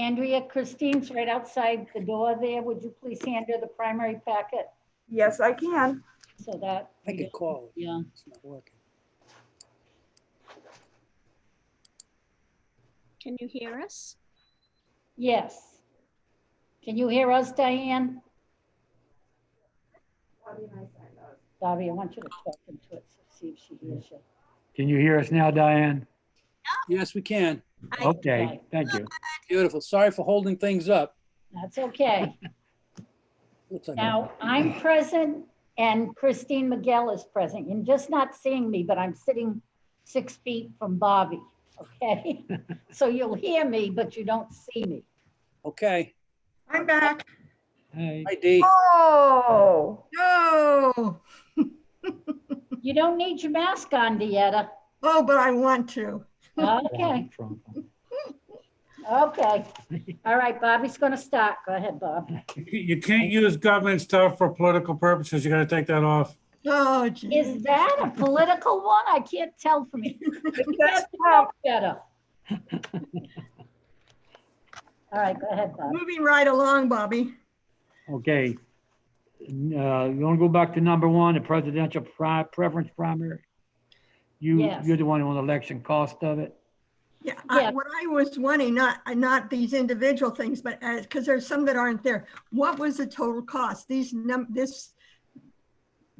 Andrea, Christine's right outside the door there. Would you please hand her the primary packet Yes, I can. so that? I could call it. Yeah. It's not working. Can you hear us? Yes. Can you hear us, Diane? Bobby, I want you to talk into it, so see if she hears you. Can you hear us now, Diane? Yes, we can. Okay, thank you. Beautiful. Sorry for holding things up. That's okay. Looks like Now, I'm present and Christine Miguel is present. You're just not seeing me, but I'm sitting 6 feet from Bobby, okay? So you'll hear me, but you don't see me. okay. I'm back. Hey, Hi, Dee. Oh, No. You don't need your mask on, Deetta. Oh, but I want to. Okay, Trump. okay. All right, Bobby's gonna start. Go ahead, Bob. You can't use government stuff for political purposes. You gotta take that off. Oh, gee. Is that a political one? I can't tell from here. that's Trump. Better. All right, go ahead, Bob. Moving right along, Bobby. Okay. You want to go back to number one, the presidential preference primary? Yes. You're the one on the election cost of it? Yeah, Yeah. what I was wanting, not these individual things, but because there's some that aren't there. What was the total cost? This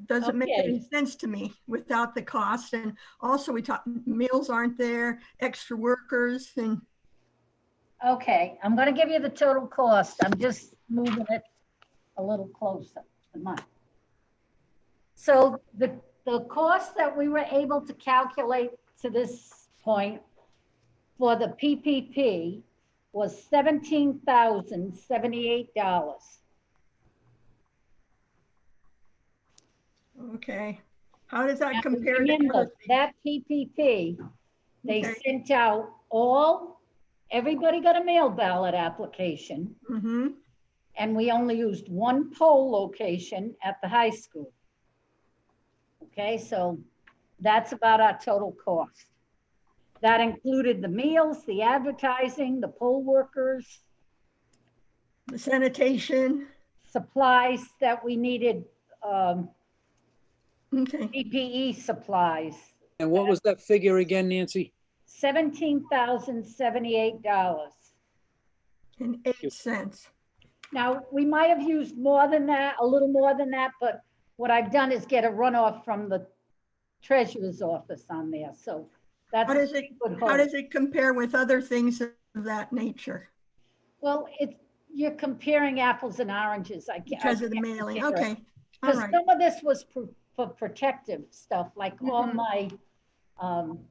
doesn't make Okay. any sense to me without the cost. And also we talked, meals aren't there, extra workers and, Okay, I'm gonna give you the total cost. I'm just moving it a little closer to mine. So the cost that we were able to calculate to this point for the PPP was $17,078. okay. How does that Now, compare to remember, other things? that PPP, they Okay. sent out everybody got a mail ballot application, Mhm. and we only used one poll location at the high school. Okay, so that's about our total cost. That included the meals, the advertising, the poll workers, The sanitation, supplies that we needed, okay. PPE supplies, And what was that figure again, Nancy? $17,078. And 8 cents. Now, we might have used more than that, a little more than that, but what I've done is get a runoff from the treasurer's office on there, so that's. How does a it, good how hope. does it compare with other things of that nature? Well, you're comparing apples and oranges, Because of the mailing, compare it. okay, all Because right. some of this was for protective stuff, like all Mhm. my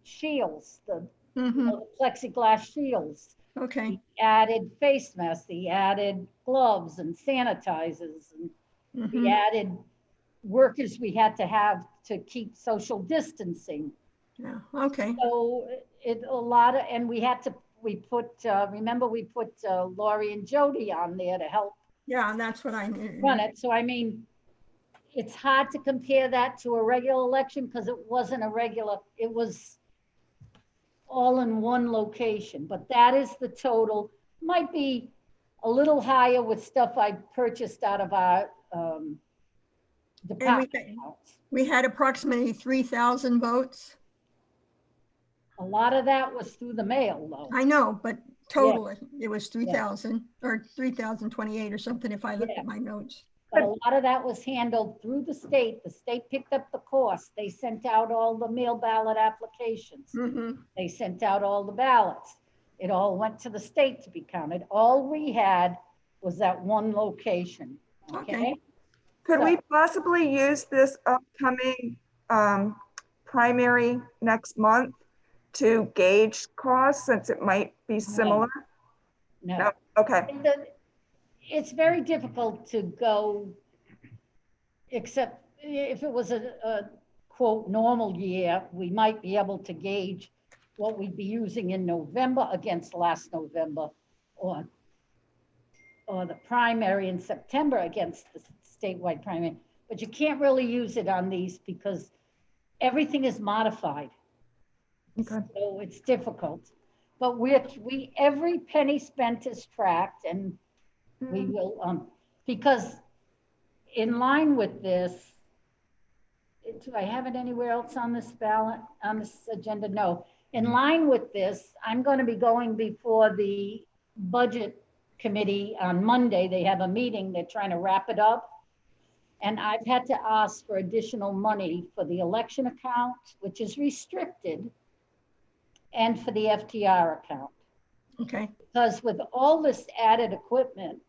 shields, the Mhm. plexiglass shields. Okay, He added face masks, he added gloves and sanitizers, and he mhm. added workers we had to have to keep social distancing. Yeah, okay, So and we put, remember we put Lori and Jody on there to help yeah, that's what I knew. run it. So I mean, it's hard to compare that to a regular election because it wasn't a regular, it was all in one location, but that is the total. Might be a little higher with stuff I purchased out of our department accounts. We had approximately 3,000 votes. A lot of that was through the mail though. I know, but total, it was 3,000 or 3,028 or something if I looked Yeah. at my notes. But a lot of that was handled through the state. The state picked up the cost. They sent out all the mail ballot applications. Mhm. They sent out all the ballots. It all went to the state to be counted. All we had was that one location, okay? Okay. Could we So- possibly use this upcoming primary next month to gauge costs since it might be similar? No. No, okay, It's very difficult to go, except if it was a quote normal year, we might be able to gauge what we'd be using in November against last November, or the primary in September against the statewide primary. But you can't really use it on these because everything is modified. okay. So it's difficult. But every penny spent is tracked, and we will, because in line with this, do I have it anywhere else on this ballot, on this agenda? No. In line with this, I'm going to be going before the budget committee on Monday. They have a meeting, they're trying to wrap it up. And I've had to ask for additional money for the election account, which is restricted, and for the FTR account. Okay, Because with all this added equipment,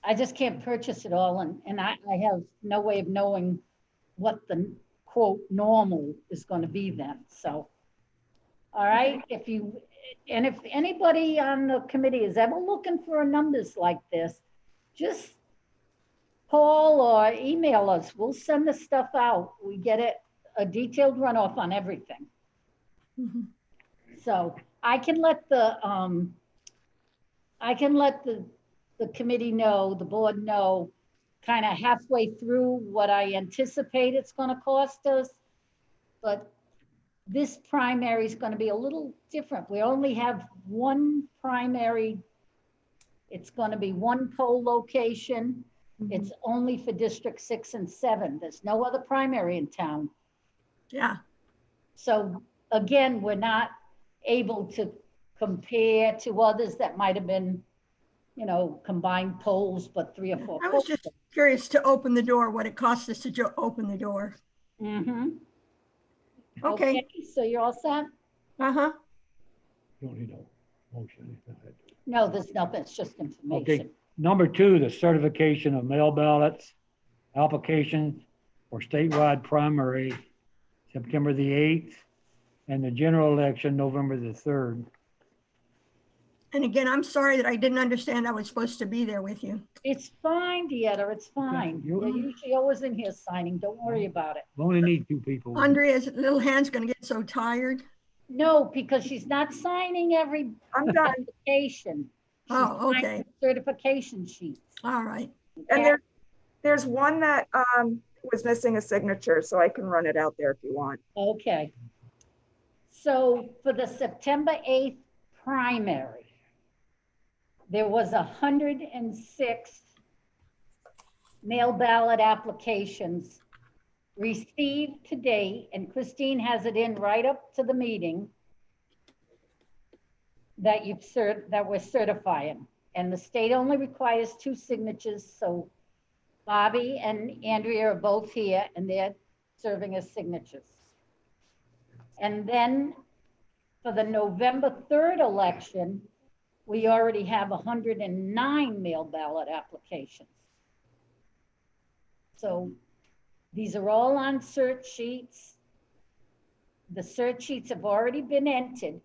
I just can't purchase it all, and I have no way of knowing what the quote normal is going to be then. So, all right, if anybody on the committee is ever looking for numbers like this, just call or email us. We'll send the stuff out. We get a detailed runoff on everything. Mhm. So I can let the committee know, the board know, kind of halfway through what I anticipate it's going to cost us. But this primary is going to be a little different. We only have one primary. It's going to be one poll location. It's only for District 6 and 7. There's no other primary in town. Yeah, So again, we're not able to compare to others that might have been, combined polls, but 3 or 4 I was polls. just curious to open the door, what it costs us to open the door. Mm-hmm. Okay, So you're all set? uh-huh, You don't need a motion. No, there's nothing. It's just information. Number 2, the certification of mail ballots, applications for statewide primary, September the 8th, and the general election, November the 3rd. and again, I'm sorry that I didn't understand I was supposed to be there with you. It's fine, Deetta, it's fine. You- You're usually always in here signing. Don't worry about it. We only need 2 people. Andrea's little hand's gonna get so tired. No, because she's not signing every I'm done. application. She's Oh, okay. signing certification sheets. All right, And there's one that was missing a signature, so I can run it out there if you want. Okay. So for the September 8th primary, there was 106 mail ballot applications received to date, and Christine has it in right up to the meeting that we're certifying. And the state only requires 2 signatures, so Bobby and Andrea are both here, and they're serving as signatures. And then for the November 3rd election, we already have 109 mail ballot applications. So these are all on cert sheets. The cert sheets have already been entered,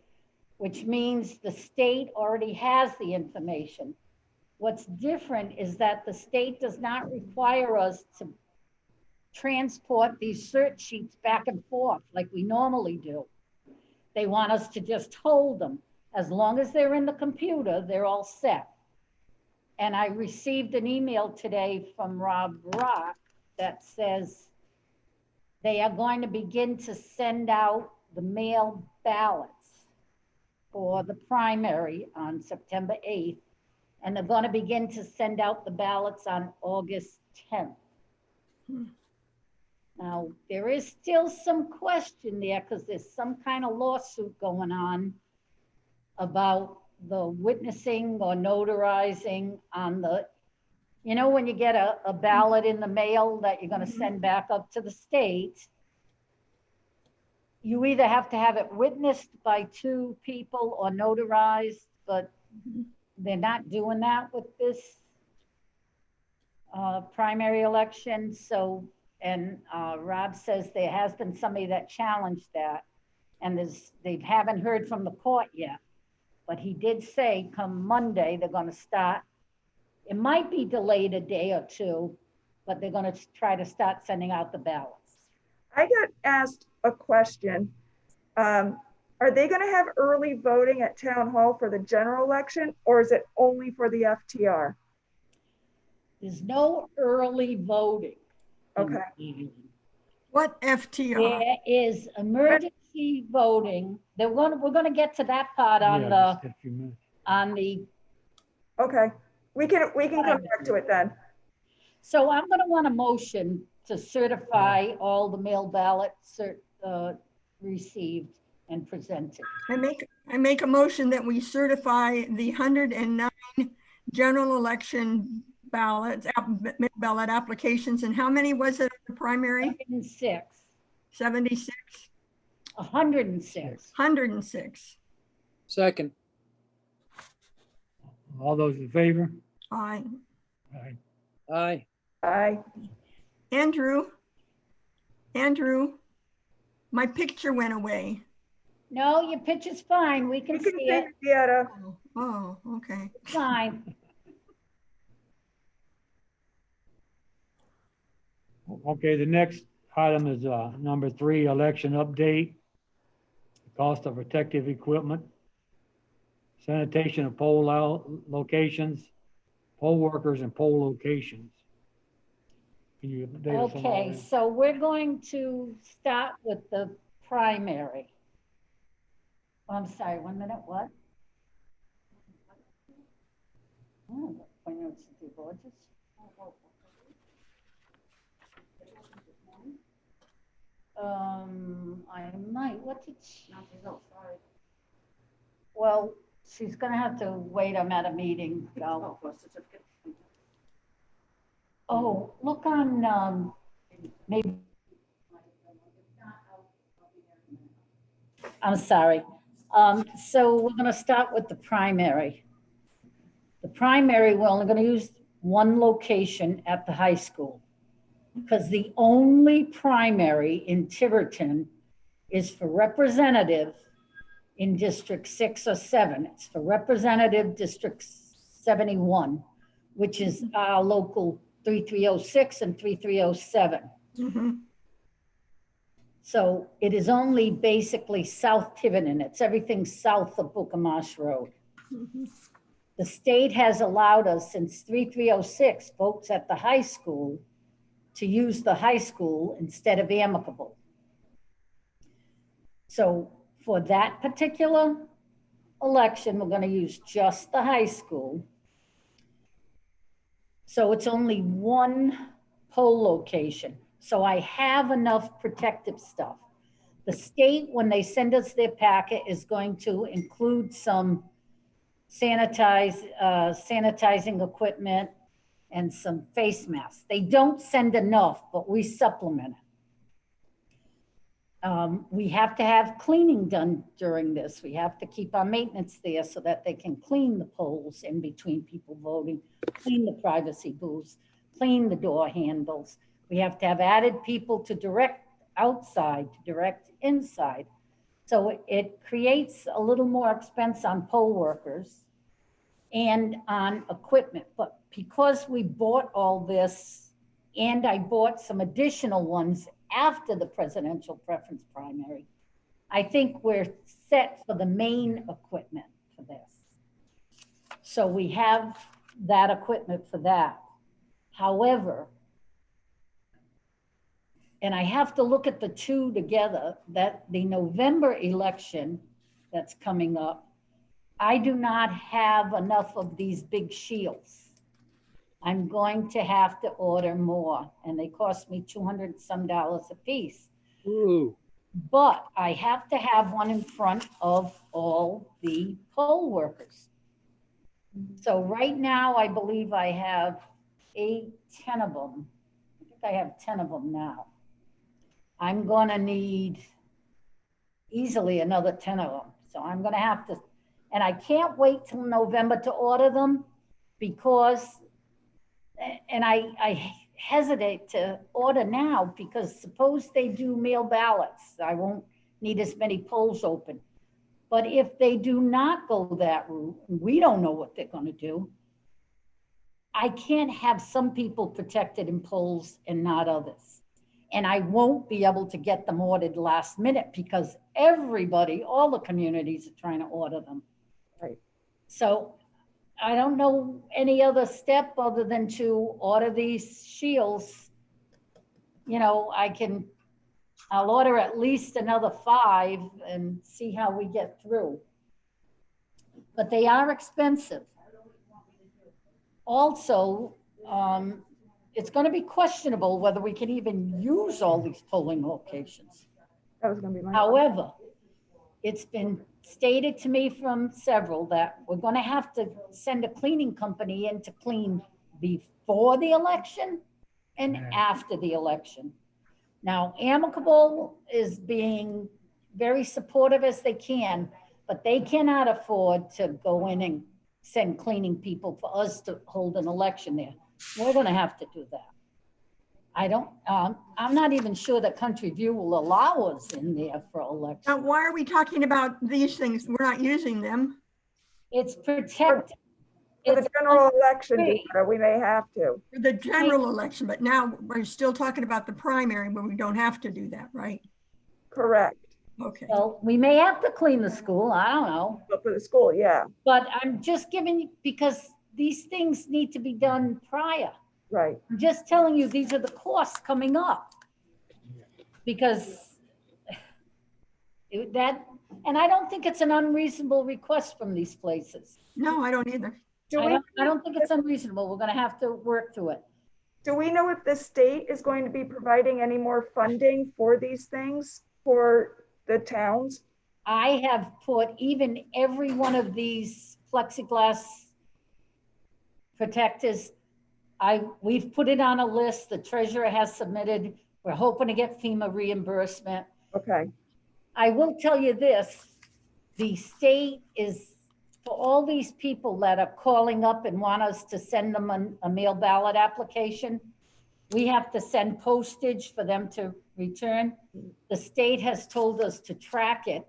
which means the state already has the information. What's different is that the state does not require us to transport these cert sheets back and forth like we normally do. They want us to just hold them. As long as they're in the computer, they're all set. And I received an email today from Rob Rock that says they are going to begin to send out the mail ballots for the primary on September 8th. And they're going to begin to send out the ballots on August 10th. Now, there is still some question there because there's some kind of lawsuit going on about the witnessing or notarizing on the, when you get a ballot in the mail that you're going to send back up to the state, you either have to have it witnessed by 2 people or notarized, but they're not doing that with this primary election. So, and Rob says there has been somebody that challenged that, and they haven't heard from the court yet. But he did say come Monday, they're going to start. It might be delayed a day or 2, but they're going to try to start sending out the ballots. I got asked a question. Are they going to have early voting at town hall for the general election, or is it only for the FTR? There's no early voting. Okay. What FTR? There is emergency voting. We're gonna get to that part on Yeah, the, just a few minutes. on the, Okay, we can come back to it then. so I'm gonna want a motion to certify all the mail ballots received and presented. I make a motion that we certify the 109 general election ballots, ballot applications, and how many was it on the primary? 106, 76, 106. 106. Second. All those in favor? Aye. Aye. Aye. Aye. Andrew, my picture went away. No, your picture's fine. We can You can see see it. Deanna. Oh, okay. Fine. Okay, the next item is number 3, election update. Cost of protective equipment, sanitation of locations, poll workers and poll locations. Can you update us on all Okay, that? so we're going to start with the primary. Oh, I'm sorry, 1 minute, what? Oh, appointments to do Borges. I might, what did she? Sorry. Well, she's gonna have to wait, I'm at a meeting, go. Oh, look on, maybe. I'm sorry. So we're gonna start with the primary. The primary, we're only gonna use one location at the high school, because the only primary in Tiverton is for representative in District 6 or 7. It's for Representative District 71, which is our local 3306 and 3307. Mhm. So it is only basically South Tiverton. It's everything south of Bookamarsh Road. Mhm. The state has allowed us, since 3306 votes at the high school, to use the high school instead of amicable. So for that particular election, we're going to use just the high school. So it's only one poll location. So I have enough protective stuff. The state, when they send us their packet, is going to include some sanitizing equipment and some face masks. They don't send enough, but we supplement it. We have to have cleaning done during this. We have to keep our maintenance there so that they can clean the polls in between people voting, clean the privacy booths, clean the door handles. We have to have added people to direct outside, to direct inside. So it creates a little more expense on poll workers and on equipment. But because we bought all this, and I bought some additional ones after the presidential preference primary, I think we're set for the main equipment for this. So we have that equipment for that. However, and I have to look at the two together, that the November election that's coming up, I do not have enough of these big shields. I'm going to have to order more, and they cost me $200 some a piece. Ooh. But I have to have one in front of all the poll workers. So right now, I believe I have 10 of them. I think I have 10 of them now. I'm gonna need easily another 10 of them. So I'm gonna have to, and I can't wait till November to order them, because, and I hesitate to order now, because suppose they do mail ballots, I won't need as many polls open. But if they do not go that route, we don't know what they're gonna do. I can't have some people protected in polls and not others. And I won't be able to get them ordered last minute, because everybody, all the communities are trying to order them. Right. So I don't know any other step other than to order these shields. You know, I can I'll order at least another 5 and see how we get through. But they are expensive. Also, it's going to be questionable whether we can even use all these polling locations. That was gonna be my. However, it's been stated to me from several that we're going to have to send a cleaning company in to clean before the election and after the election. Now, Amicable is being very supportive as they can, but they cannot afford to go in and send cleaning people for us to hold an election there. We're going to have to do that. I'm not even sure that Country View will allow us in there for Now, election. why are we talking about these things? We're not using them. It's protected. For the It's general election, free. Deidre, we may have to. For the general election, but now we're still talking about the primary, but we don't have to do that, right? Correct. Okay. Well, we may have to clean the school, I don't know. But for the school, yeah, But I'm just giving you, because these things need to be done prior. right. I'm just telling you, these are the costs coming up. Because and I don't think it's an unreasonable request from these places. No, I don't either. Do I don't think it's unreasonable. We're gonna have to work through it. we know if the state is going to be providing any more funding for these things for the towns? I have put even every one of these plexiglass protectors, we've put it on a list. The treasurer has submitted. We're hoping to get FEMA reimbursement. Okay, I will tell you this, the state is, for all these people that are calling up and want us to send them a mail ballot application, we have to send postage for them to return. The state has told us to track it.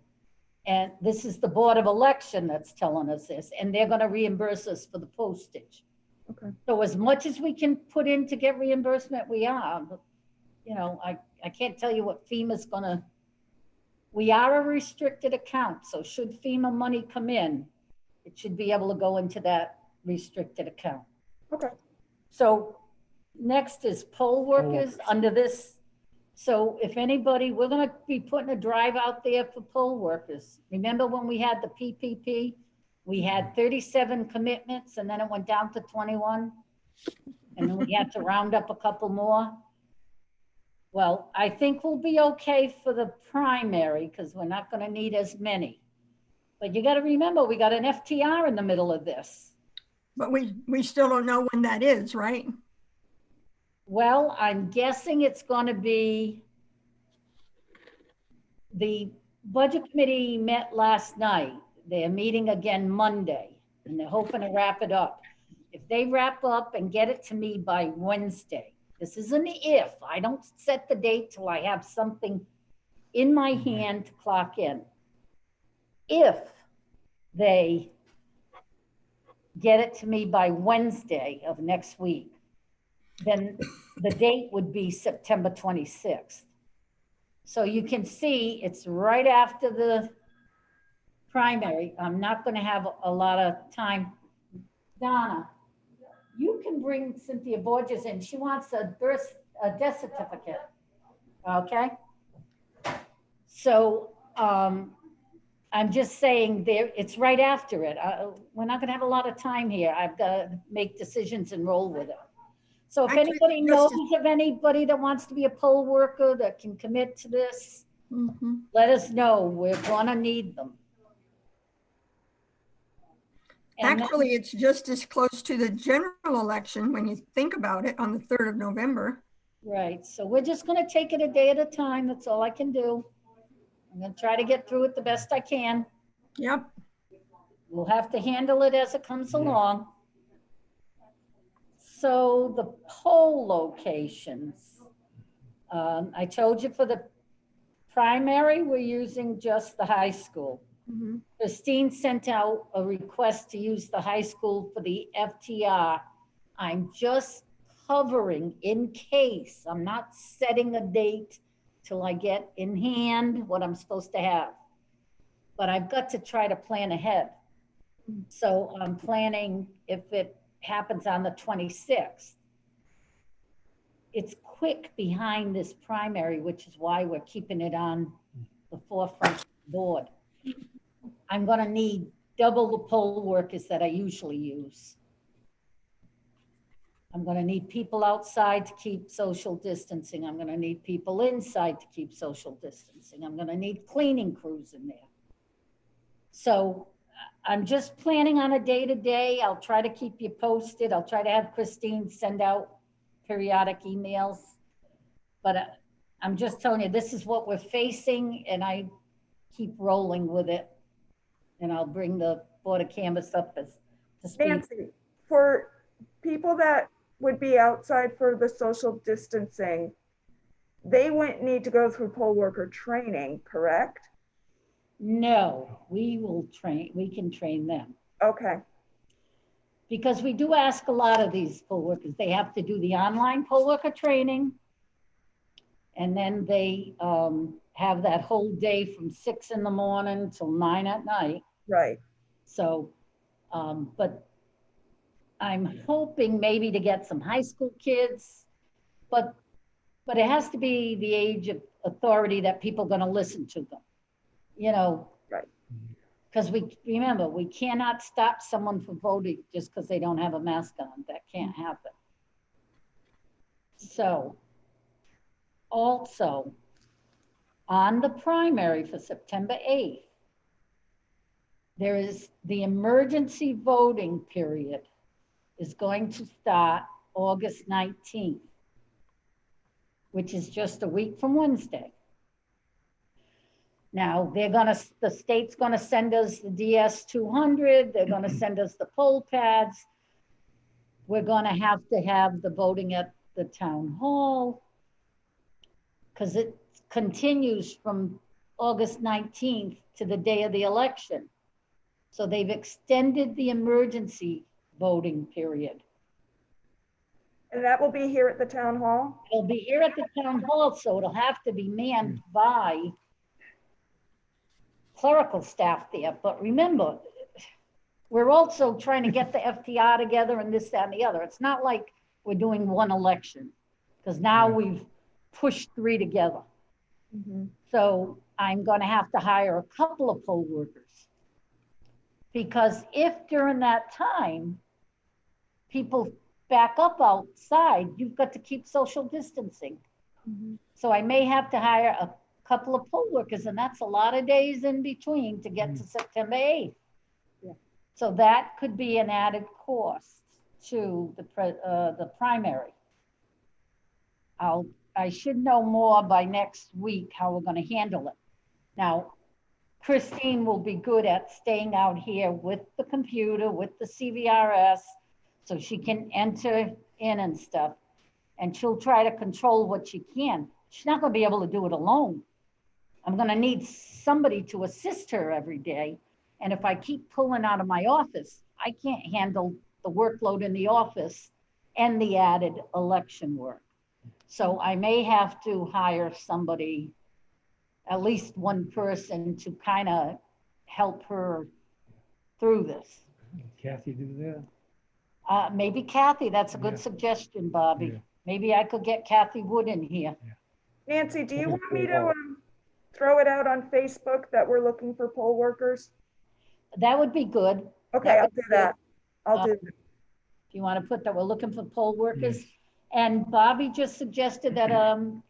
And this is the Board of Election that's telling us this, and they're gonna reimburse us for the postage. okay. So as much as we can put in to get reimbursement, we are. But, you know, I can't tell you what FEMA's gonna, we are a restricted account, so should FEMA money come in, it should be able to go into that restricted account. Okay. So next is poll workers under this. So if anybody, we're gonna be putting a drive out there for poll workers. Remember when we had the PPP? We had 37 commitments and then it went down to 21. And then we had to round up a couple more. Well, I think we'll be okay for the primary because we're not gonna need as many. But you gotta remember, we got an FTR in the middle of this. But we still don't know when that is, right? Well, I'm guessing it's gonna be, the budget committee met last night. They're meeting again Monday and they're hoping to wrap it up. If they wrap up and get it to me by Wednesday, this is an if, I don't set the date till I have something in my hand to clock in. If they get it to me by Wednesday of next week, then the date would be September 26th. So you can see it's right after the primary. I'm not going to have a lot of time. Donna, you can bring Cynthia Borges in. She wants a death certificate. Okay? So I'm just saying there, it's right after it. We're not going to have a lot of time here. I've got to make decisions and roll with it. So if Actually, anybody knows of anybody that wants to be a poll worker that can commit to this, let us know. We're gonna need them. And then- Actually, it's just as close to the general election when you think about it on the 3rd of November. Right, so we're just gonna take it a day at a time. That's all I can do. I'm gonna try to get through it the best I can. Yep. We'll have to handle it as it comes along. So the poll locations, I told you for the primary, we're using just the high school. Christine sent out a request to use the high school for the FTR. I'm just covering in case. I'm not setting a date till I get in hand what I'm supposed to have. But I've got to try to plan ahead. So I'm planning if it happens on the 26th. it's quick behind this primary, which is why we're keeping it on the forefront of the board. I'm gonna need double the poll workers that I usually use. I'm gonna need people outside to keep social distancing. I'm gonna need people inside to keep social distancing. I'm gonna need cleaning crews in there. So I'm just planning on a day-to-day. I'll try to keep you posted. I'll try to have Christine send out periodic emails. But I'm just telling you, this is what we're facing, and I keep rolling with it. And I'll bring the Board of Canvas up as to speed. Nancy, for people that would be outside for the social distancing, they wouldn't need to go through poll worker training, correct? No, we can train them. Okay, Because we do ask a lot of these poll workers, they have to do the online poll worker training. And then they have that whole day from 6 in the morning till 9 at night. right. So, but I'm hoping maybe to get some high school kids, but it has to be the age of authority that people are gonna listen to them, you know? Right. Because remember, we cannot stop someone from voting just because they don't have a mask on. That can't happen. So, also, on the primary for September 8th, there is the emergency voting period is going to start August 19th, which is just a week from Wednesday. Now, the state's gonna send us the DS 200, they're gonna send us the poll pads. We're gonna have to have the voting at the town hall, because it continues from August 19th to the day of the election. So they've extended the emergency voting period. And that will be here at the town hall? It'll be here at the town hall, so it'll have to be manned by clerical staff there. But remember, we're also trying to get the FTR together and this, that, and the other. It's not like we're doing one election, because now we've pushed 3 together. Mhm. So I'm gonna have to hire a couple of poll workers. Because if during that time, people back up outside, you've got to keep social distancing. Mhm. So I may have to hire a couple of poll workers, and that's a lot of days in between to get to September 8th. Yeah. So that could be an added cost to the primary. I should know more by next week how we're gonna handle it. Now, Christine will be good at staying out here with the computer, with the CVRS, so she can enter in and stuff. And she'll try to control what she can. She's not gonna be able to do it alone. I'm gonna need somebody to assist her every day. And if I keep pulling out of my office, I can't handle the workload in the office and the added election work. So I may have to hire somebody, at least one person, to kind of help her through this. Kathy do that? Maybe Kathy, that's a Yeah. good suggestion, Bobby. Yeah. Maybe I could get Kathy Wood in here. Nancy, do you Okay, want me cool. to throw it out on Facebook that we're looking for poll workers? That would be good. Okay, That I'll would do be that. I'll Uh, do that. If you want to put that, we're looking for poll workers. Yes. And Bobby just suggested that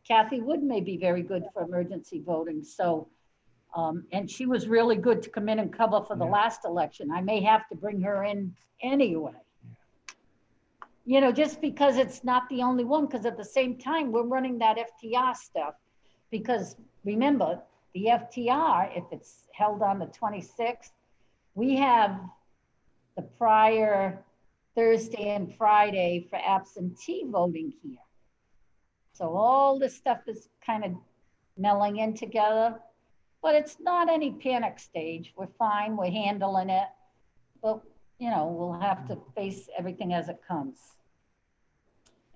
Kathy Wood may be very good for emergency voting. So, and she was really good to come in and cover for the Yeah. last election. I may have to bring her in anyway. You know, just because it's not the only one, because at the same time, we're running that FTR stuff. Because remember, the FTR, if it's held on the 26th, we have the prior Thursday and Friday for absentee voting here. So all this stuff is kind of melding in together, but it's not any panic stage. We're fine, we're handling it. But, you know, we'll have to face everything as it comes.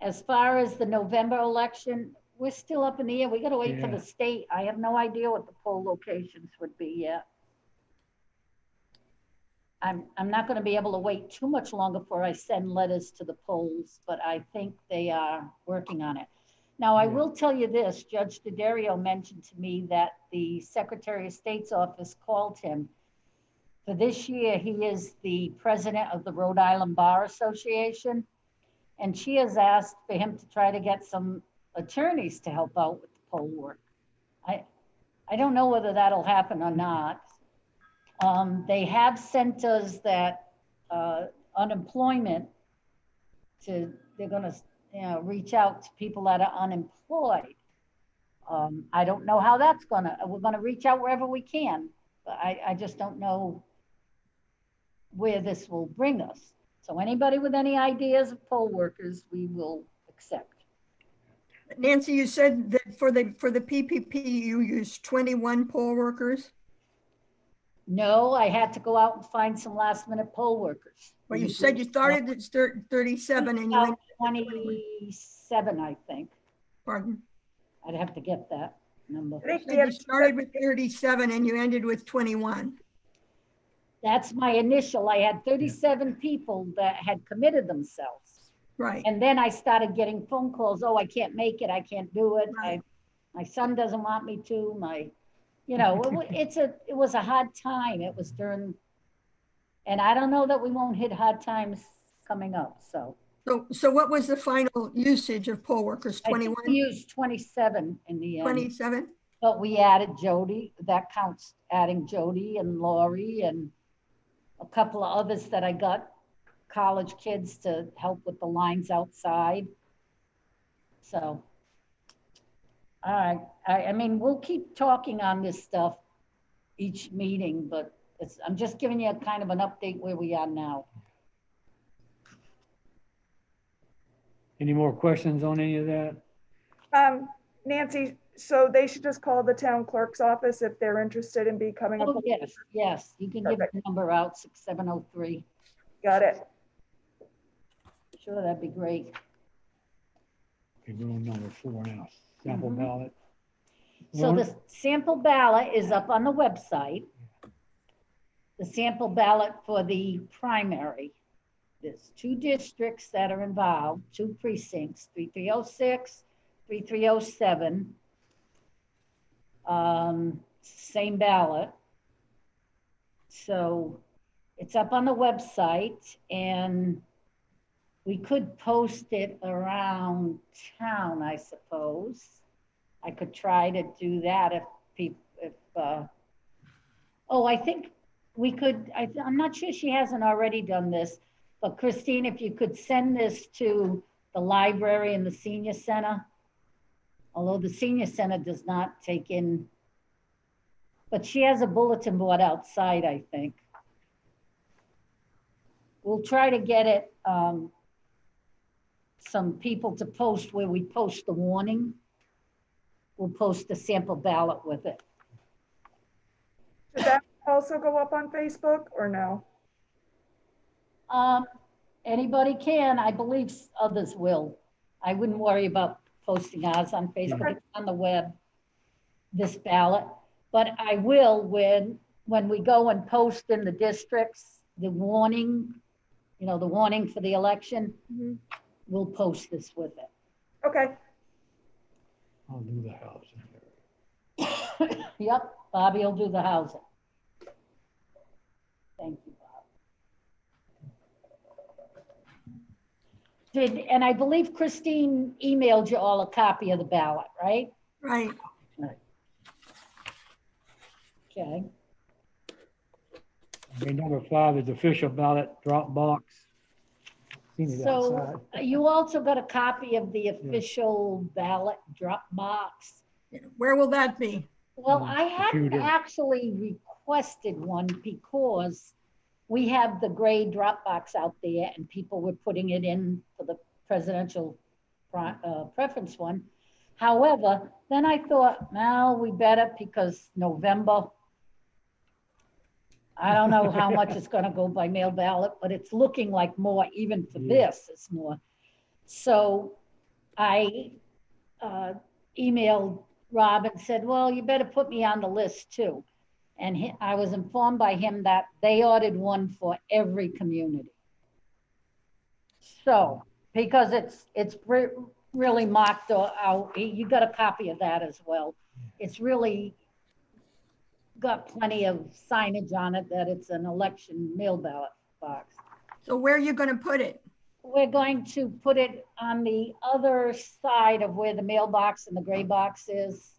As far as the November election, we're still up in the air. We gotta wait for Yeah. the state. I have no idea what the poll locations would be yet. I'm not gonna be able to wait too much longer before I send letters to the polls, but I think they are working on it. Now, I Yeah. will tell you this, Judge Daddario mentioned to me that the Secretary of State's office called him. For this year, he is the president of the Rhode Island Bar Association. And she has asked for him to try to get some attorneys to help out with the poll work. I don't know whether that'll happen or not. They have sent us that unemployment they're gonna, reach out to people that are unemployed. I don't know how that's we're gonna reach out wherever we can, but I just don't know where this will bring us. So anybody with any ideas of poll workers, we will accept. Nancy, you said that for the PPP, you used 21 poll workers, No, I had to go out and find some last minute poll workers. but you said you started at 37 and you About ended at 21. 27, I think. Pardon? I'd have to get that number. I think You said you started with 37 and you ended with 21. That's my initial. I had 37 people that had committed themselves. Right. And then I started getting phone calls. Oh, I can't make it. I can't do it. Right. My son doesn't want me to. It was a hard time. It was during, and I don't know that we won't hit hard times coming up. So So what was the final usage of poll workers? I think 21, we used 27 in the end. 27? But we added Jody. That counts adding Jody and Lori and a couple of others that I got college kids to help with the lines outside. So, all right. I mean, we'll keep talking on this stuff each meeting, but I'm just giving you a kind of an update where we are now. Any more questions on any of that? Nancy, so they should just call the town clerk's office if they're interested in becoming a. Oh, yes. You can give the number out, 6703. Got it. Sure, that'd be great. Okay, we're on number 4 now, sample ballot. So the sample ballot is up on the website. The sample ballot for the primary. There's 2 districts that are involved, 2 precincts, 3306, 3307. Same ballot. So it's up on the website and we could post it around town, I suppose. I could try to do that if people, I think we could, I'm not sure she hasn't already done this, but Christine, if you could send this to the library and the senior center, although the senior center does not take in, but she has a bulletin board outside, I think. We'll try to get it, some people to post where we post the warning. We'll post the sample ballot with it. Should that also go up on Facebook or no? Anybody can, I believe others will. I wouldn't worry about posting ours on Facebook, it's on the web, this ballot. But I will when we go and post in the districts, the warning, the warning for the election, we'll post this with it. Okay, I'll do the housing. Yep, Bobby will do the housing. Thank you, Bob. And I believe Christine emailed you all a copy of the ballot, right? Right. Okay. Okay, number 5 is official ballot drop box. Seen it outside. So you also got a copy of the official ballot drop box. Where will that be? Well, I hadn't computer. actually requested one because we have the gray drop box out there and people were putting it in for the presidential preference one. However, then I thought, no, we better because November, I don't know how much it's gonna go by mail ballot, but it's looking like more, even for this, it's more. So I emailed Rob and said, well, you better put me on the list too. And I was informed by him that they ordered one for every community. So, because it's really marked out. You got a copy of that as well. It's really got plenty of signage on it that it's an election mail ballot box. So where are you going to put it? We're going to put it on the other side of where the mailbox and the gray box is.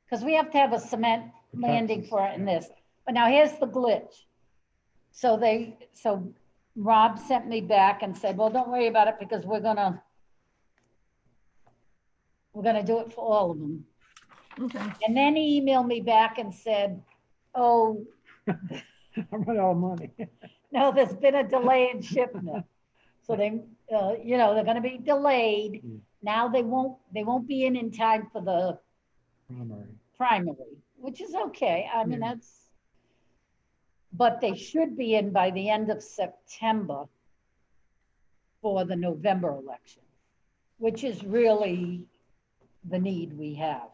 Because we have to have a cement landing for it in this. But now here's the glitch. So Rob sent me back and said, well, don't worry about it because we're gonna do it for all of them. Okay. And then he emailed me back and said, oh, I run out of money. no, there's been a delay in shipment. So they, they're gonna be delayed. Yeah. Now they won't be in time for the primary, which is okay. I mean, Yeah. but they should be in by the end of September for the November election, which is really the need we have.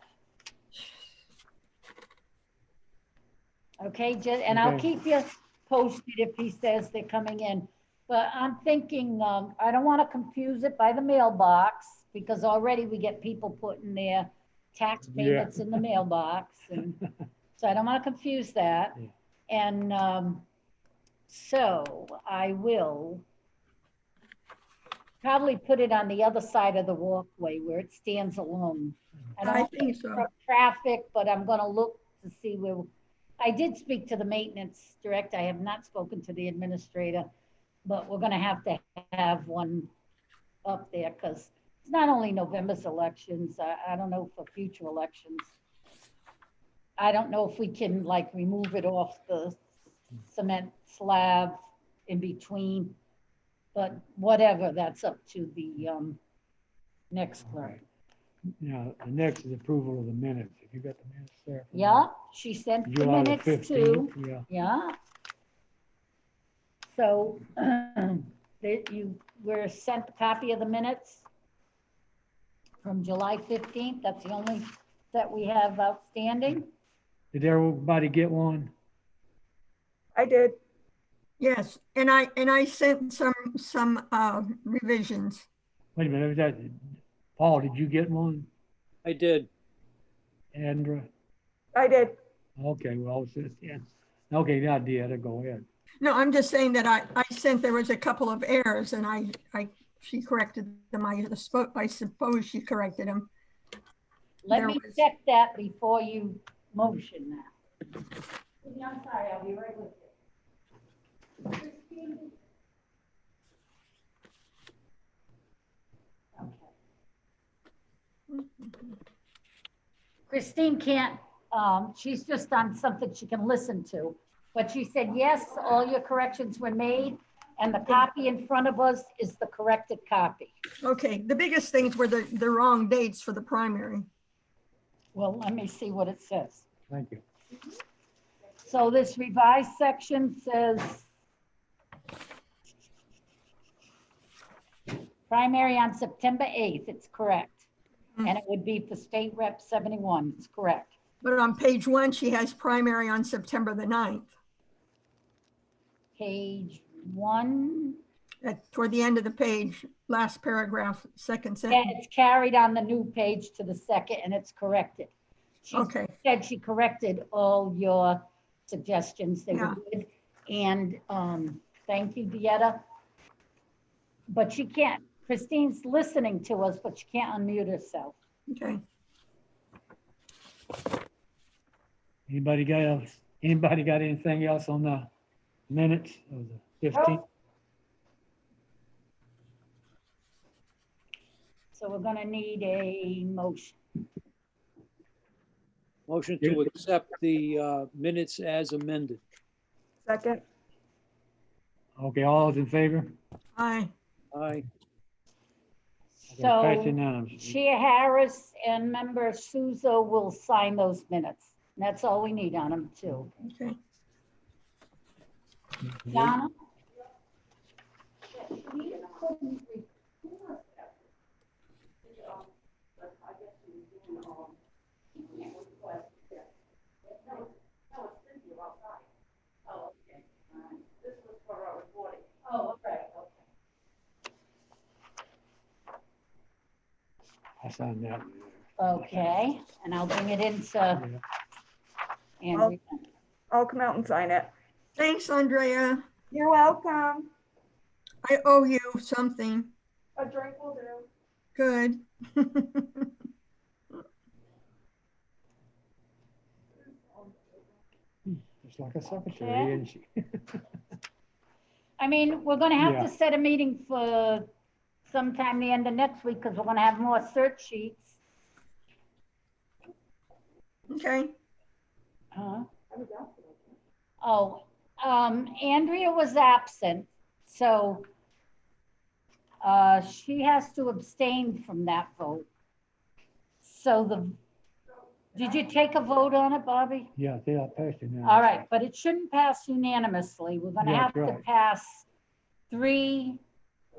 Okay, and I'll Okay. keep you posted if he says they're coming in. But I'm thinking, I don't want to confuse it by the mailbox because already we get people putting their tax Yeah. payments in the mailbox. And so I don't want to confuse that. Yeah. And so I will probably put it on the other side of the walkway where it stands alone. I don't I want think so. traffic, but I'm going to look to see where, I did speak to the maintenance director. I have not spoken to the administrator, but we're going to have one up there because it's not only November's elections. I don't know for future elections. I don't know if we can like remove it off the cement slab in between, but whatever, that's up to the next clerk. Now, the next is approval of the minutes. Have you got the minutes there? Yeah, she sent the July the minutes too. 15th, yeah. Yeah. So you were sent a copy of the minutes from July 15th. That's the only that we have outstanding. Did everybody get one? I did. Yes, and I sent some revisions. Wait a minute, was that, Paul, did you get one? I did. Andra? I did. Okay, well, yeah. Okay, I did, go ahead. No, I'm just saying that I sent, there was a couple of errors and she corrected them. I suppose she corrected them. Let me check that before you motion that. I'm sorry, I'll be right with you. Christine? Okay. Christine can't, she's just on something she can listen to, but she said, yes, all your corrections were made and the copy in front of us is the corrected copy. Okay, the biggest things were the wrong dates for the primary. Well, let me see what it says. Thank you. So this revised section says primary on September 8th, it's correct. And it would be for State Rep 71, it's correct. But on page 1, she has primary on September the 9th. Page 1, Toward the end of the page, last paragraph, second yeah, sentence. it's carried on the new page to the second and it's corrected. She Okay. said she corrected all your suggestions, they were good. And thank you, Dieta. But she can't, Christine's listening to us, but she can't unmute herself. Okay. Anybody got anything else on the minutes of the 15th? So we're gonna need a motion. Motion to accept the minutes as amended. Second. Okay, all those in favor? Aye. Aye. Okay, pass So unanimously. Chair Harris and Member Souza will sign those minutes. And that's all we need on them too. Okay. Donna? Oh, okay, okay. sign that. Okay, and I'll bring it into Yeah. Andrea. I'll come out and sign it. Thanks, Andrea. You're welcome. I owe you something. A drink will do. Good. Just like a secretary, Okay. isn't she? I mean, we're gonna have Yeah. to set a meeting for sometime the end of next week, because we're gonna have more search sheets. Okay. Huh? Oh, Andrea was absent, so she has to abstain from that vote. So did you take a vote on it, Bobby? Yeah, they are passed it now. All right, but it shouldn't pass unanimously. We're gonna Yeah, have that's to right. pass 3,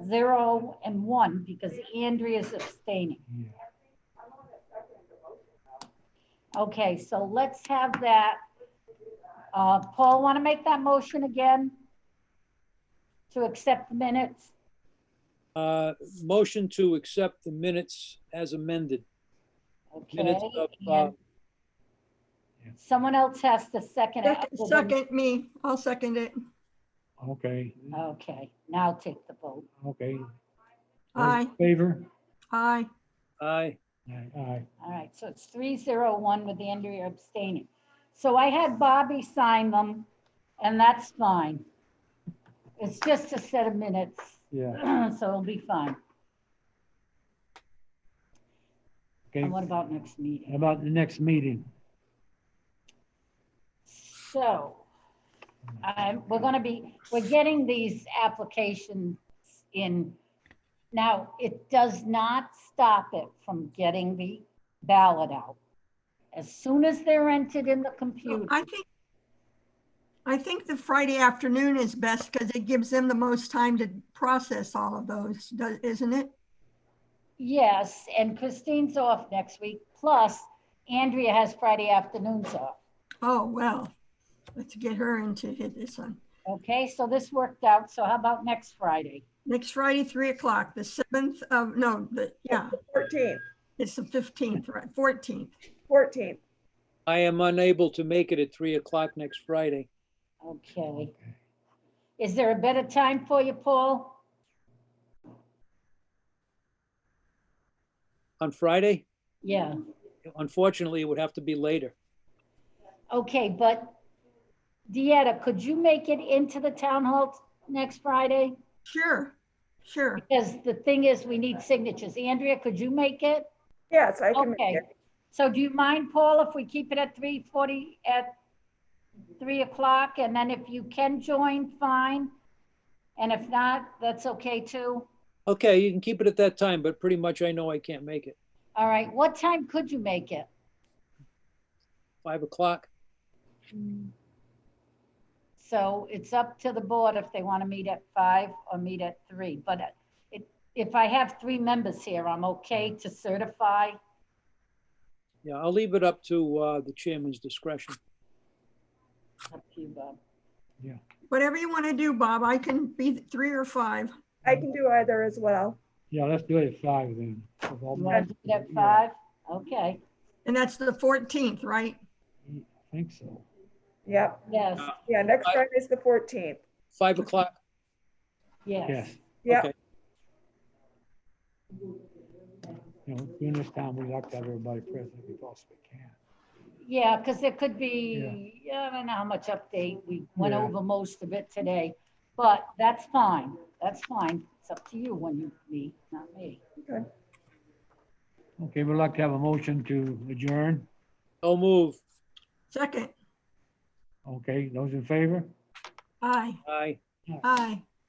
0, and 1, because Andrea's abstaining. Yeah. Okay, so let's have that. Paul, want to make that motion again? To accept the minutes? Motion to accept the minutes as amended. Okay, Minutes of, and someone else has to second it. Second me. I'll second it. Okay, Okay, now take the vote. okay. Those Aye. in Favor? Aye. Aye. Aye. All right, so it's 3-0-1 with Andrea abstaining. So I had Bobby sign them, and that's fine. It's just a set of minutes, Yeah, so it'll be fine. okay. And what about next How meeting? about the next meeting? So we're getting these applications in. Now, it does not stop it from getting the ballot out. As soon as they're entered in the computer. I think the Friday afternoon is best because it gives them the most time to process all of those, isn't it? Yes, and Christine's off next week, plus Andrea has Friday afternoons off. Oh, well, let's get her into hit this one. Okay, so this worked out. So how about next Friday? Next Friday, 3 o'clock, the 7th of, no, yeah, 14th, it's the 15th, right? 14th. 14th. I am unable to make it at 3 o'clock next Friday. Okay. Is there a better time for you, Paul? On Friday, Yeah, unfortunately, it would have to be later. okay, but Deetta, could you make it into the town hall next Friday? Sure, sure. Because the thing is, we need signatures. Andrea, could you make it? Yes, I can make Okay. it. So do you mind, Paul, if we keep it at 3:40, at 3 o'clock? And then if you can join, fine. And if not, that's okay too. Okay, you can keep it at that time, but pretty much I know I can't make it. All right, what time could you make it? 5 o'clock. So it's up to the board if they want to meet at 5 or meet at 3. But if I have 3 members here, I'm okay to certify. Yeah, I'll leave it up to the chairman's discretion. Up to you, Bob. Whatever you want to do, Bob, I can be 3 or 5. I can do either as well. Yeah, let's do it at 5 then. You want to do it at 5? Okay, And that's the 14th, right? I think so. Yep. yes, Yeah, next Friday is the 14th. 5 o'clock? yes. Yes. Yep. Okay. You know, during this time, we like to have everybody present if we possibly can. Yeah, because there could be, I don't know how much update. We went Yeah. over most of it today, but that's fine. That's fine. It's up to you when you meet, not me. Okay. Okay, we'd like to have a motion to adjourn. No move. Second, Okay, those in favor? aye, Aye. aye.